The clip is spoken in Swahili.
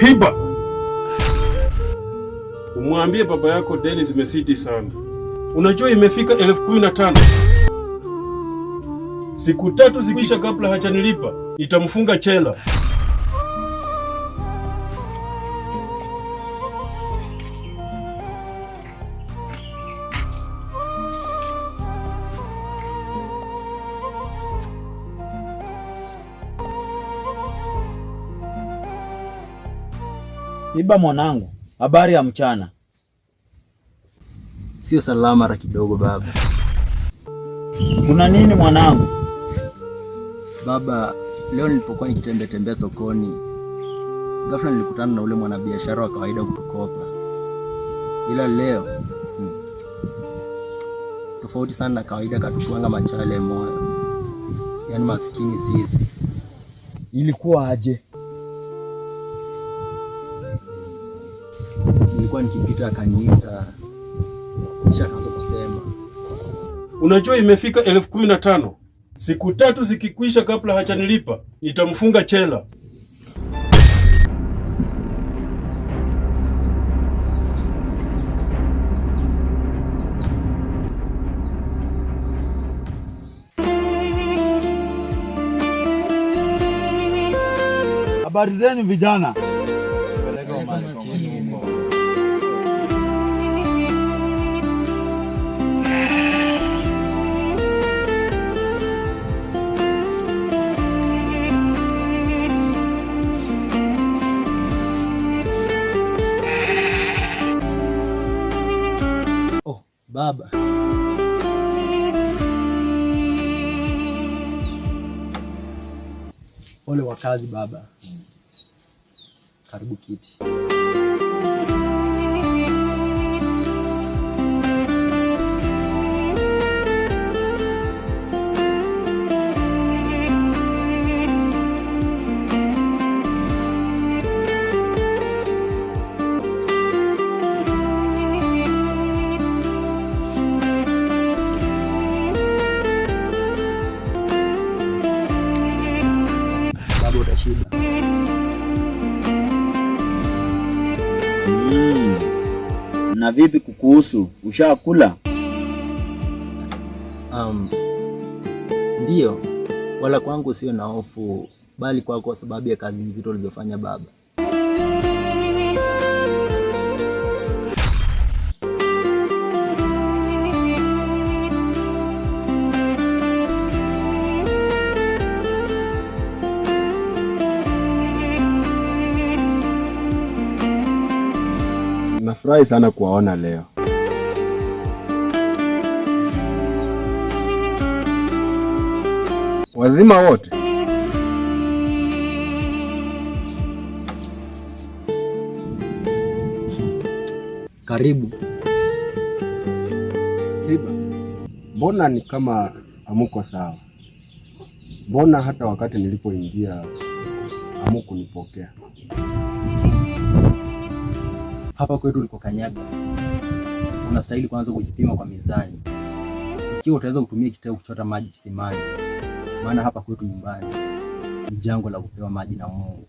Hiba, umwambie baba yako deni zimesidi sana. Unajua imefika 15,000. Siku 3 zikisha kabla hajanilipa, nitamfunga chela. Hiba mwanangu, habari ya mchana? Sio salama hata kidogo baba. Kuna nini mwanangu? Baba, leo nilipokuwa nikitembea sokoni, ghafla nilikutana na ule mwanabiashara wa kawaida kukopa. Ila leo tofauti sana na kawaida, katutuanga machale moyo. Yaani maskini sisi. Ilikuwa aje? Nilikuwa nikipita akaniita, kisha akaanza kusema, unajua imefika 15,000. Siku 3 zikikwisha kabla hajanilipa, nitamfunga chela. Habari zenu vijana? baba, ole wa kazi baba. Karibu kiti. Baba utashiba. Na vipi kukuhusu? Ushakula? Ndiyo, wala kwangu sio na hofu, bali kwa sababu ya kazi nzito ulizofanya baba. Nafurahi sana kuwaona leo. Wazima wote? Karibu. Hiba, mbona ni kama hamuko sawa? Mbona hata wakati nilipoingia hamukunipokea? Hapa kwetu ulikokanyaga, unastahili kwanza kujipima kwa mizani. Ikiwa utaweza kutumia kiteo kuchota maji kisimani, maana hapa kwetu nyumbani ni jangwa la kupewa maji na Mungu.